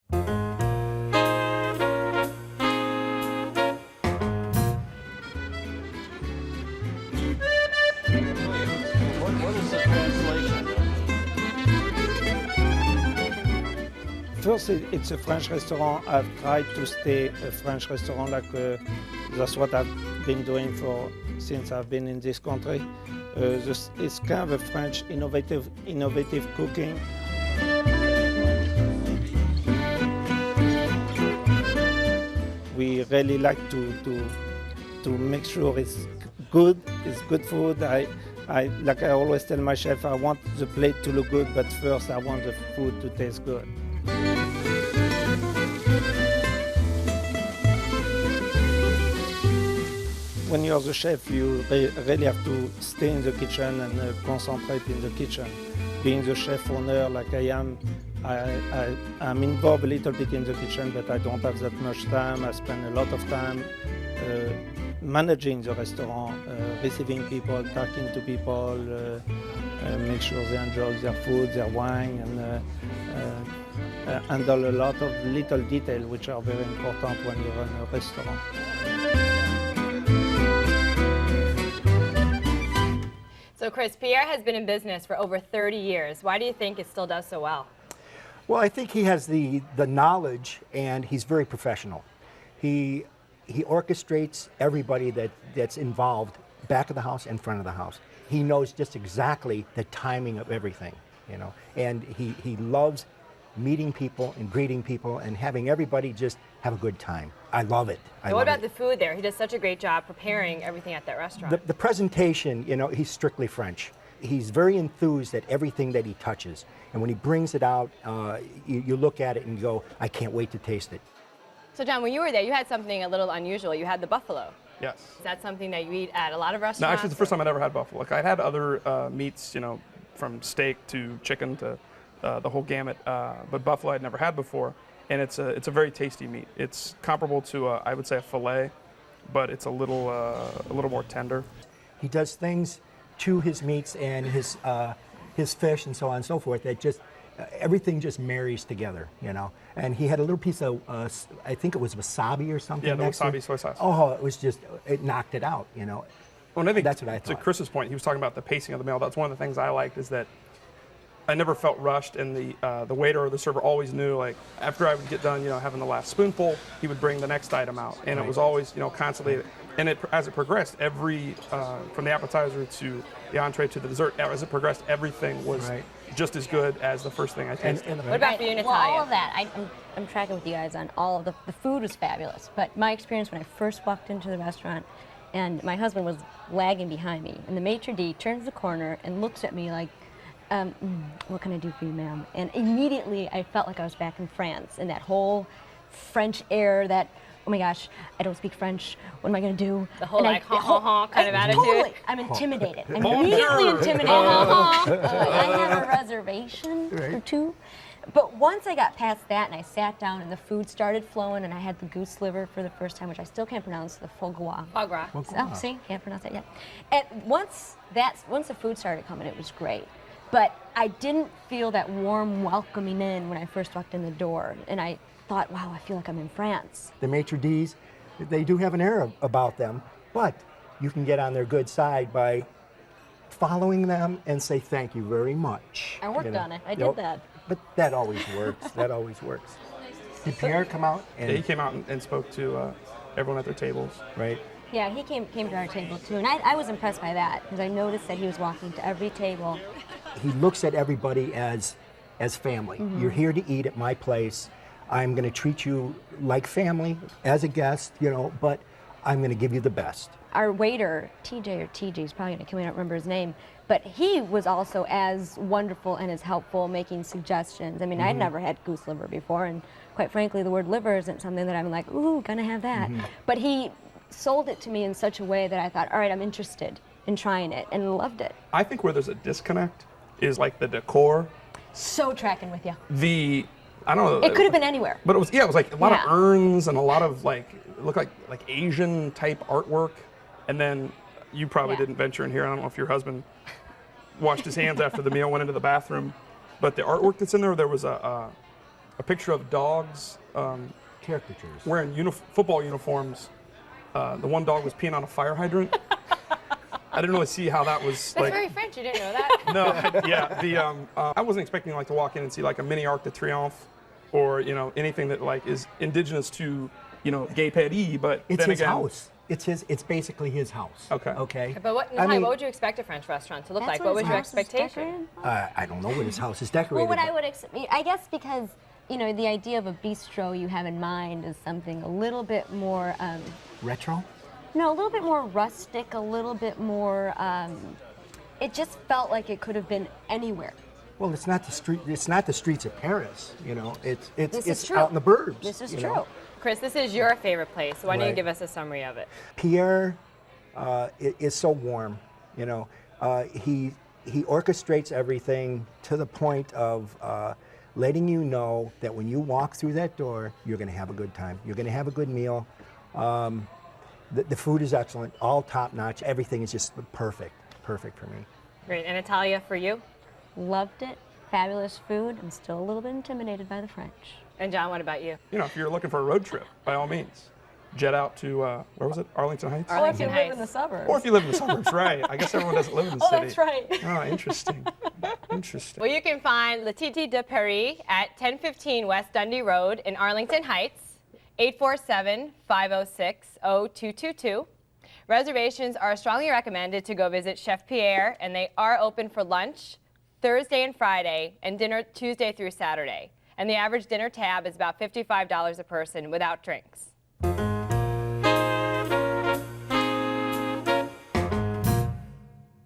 First, it's a French restaurant. I've tried to stay a French restaurant that's what I've been doing since I've been in this country. It's kind of a French innovative cooking. We really like to make sure it's good food. Like I always tell my chef, I want the plate to look good, but first I want the food to taste good. When you're the chef, you really have to stay in the kitchen and concentrate in the kitchen. Being the chef owner like I am, I'm involved a little bit in the kitchen, but I don't have that much time. I spend a lot of time managing the restaurant, receiving people, talking to people, make sure they enjoy their food, their wine, and handle a lot of little details which are very important when you run a restaurant. So Chris, Pierre has been in business for over 30 years. Why do you think it still does so well? Well, I think he has the knowledge, and he's very professional. He orchestrates everybody that's involved, back of the house and front of the house. He knows just exactly the timing of everything, you know, and he loves meeting people and greeting people and having everybody just have a good time. I love it. What about the food there? He does such a great job preparing everything at that restaurant. The presentation, you know, he's strictly French. He's very enthused at everything that he touches. And when he brings it out, you look at it and you go, I can't wait to taste it. So John, when you were there, you had something a little unusual. You had the buffalo. Yes. Is that something that you eat at a lot of restaurants? No, actually, it's the first time I'd ever had buffalo. Like, I'd had other meats, you know, from steak to chicken to the whole gamut, but buffalo I'd never had before, and it's a very tasty meat. It's comparable to I would say a fillet, but it's a little more tender. He does things to his meats and his fish and so on and so forth that just everything just marries together, you know. And he had a little piece of I think it was wasabi or something. Yeah, the next wasabi soy sauce. Oh, it knocked it out, you know. Well, I think that's what I thought. To Chris's point, he was talking about the pacing of the meal. That's one of the things I liked, is that I never felt rushed, and the waiter or the server always knew, like, after I would get done, you know, having the last spoonful, he would bring the next item out, and it was always, you know, constantly. And as it progressed, from the appetizer to the entree to the dessert, as it progressed, everything was just as good as the first thing I tasted. What about you, Natalia? Well, all of that, I'm tracking with you guys on all of the food was fabulous, but my experience when I first walked into the restaurant, and my husband was lagging behind me, and the maitre d' turns the corner and looks at me like, what can I do for you, ma'am? And immediately I felt like I was back in France, and that whole French air, that, oh my gosh, I don't speak French, what am I going to do? The whole kind of attitude? Totally, I'm intimidated. I'm immediately intimidated. I have a reservation for two. But once I got past that and I sat down and the food started flowing and I had the goose liver for the first time, which I still can't pronounce, the foie gras. Foie gras. Oh, see, can't pronounce that yet. And once the food started coming, it was great. But I didn't feel that warm welcoming in when I first walked in the door. And I thought, wow, I feel like I'm in France. The maitre d's, they do have an air about them, but you can get on their good side by following them and say thank you very much. I worked on it. I did that. But that always works. That always works. Did Pierre come out? Yeah, he came out and spoke to everyone at their tables. Right. Yeah, he came to our table too, and I was impressed by that because I noticed that he was walking to every table. He looks at everybody as family. Mm-hmm. You're here to eat at my place. I'm going to treat you like family as a guest, you know, but I'm going to give you the best. Our waiter, TJ or TJ, he's probably going to kill me, I don't remember his name, but he was also as wonderful and as helpful, making suggestions. I mean, I'd never had goose liver before, and quite frankly, the word liver isn't something that I'm like, ooh, gonna have that. Mm-hmm. But he sold it to me in such a way that I thought, all right, I'm interested in trying it, and loved it. I think where there's a disconnect is like the decor. So tracking with you. I don't know. It could have been anywhere. But it was like a lot of urns and a lot of like, it looked like Asian type artwork. And then you probably didn't venture in here. I don't know if your husband washed his hands after the meal, went into the bathroom. But the artwork that's in there was a a picture of dogs Caricatures. wearing football uniforms. The one dog was peeing on a fire hydrant. I didn't really see how that was That's very French. You didn't know that? No, I wasn't expecting like to walk in and see like a mini Arc de Triomphe, or anything that like is indigenous to Gay Paris. But It's then his again, house. It's basically his house. Okay. Okay. But what, I mean, what would you expect a French restaurant to look That's like? What was his your house is expectation? decorated? I don't know what his house is decorated. Well, what I but- would I guess because the idea of a bistro you have in mind is something a little bit more, Retro? no, a little bit more rustic, a little bit more. It just felt like it could have been anywhere. Well, it's not the street. It's not the streets of Paris. It's This is true. out in the burbs. This is you true. know. Chris, this is your favorite place. Why don't you Right. give us a summary of it? Pierre is so warm. He orchestrates everything to the point of letting you know that when you walk through that door, you're going to have a good time. You're going to have a good meal. The food is excellent, all top notch. Everything is just perfect for me. Great. And Natalia, for you? Loved it. Fabulous food. I'm still a little bit intimidated by the French. And John, what about you? if you're looking for a road trip, by all means, jet out to where was it? Arlington Heights. Arlington Or if you live in Heights. the suburbs. Or if you live in the suburbs, right? I guess everyone doesn't live in the Oh, city. that's right. Oh, interesting. Interesting. Well, you can find Le Titi de Paris at 1015 West Dundee Road in Arlington Heights, 847-506-0222. Reservations are strongly recommended to go visit Chef Pierre, and they are open for lunch Thursday and Friday, and dinner Tuesday through Saturday. And the average dinner tab is about $55 a person without drinks.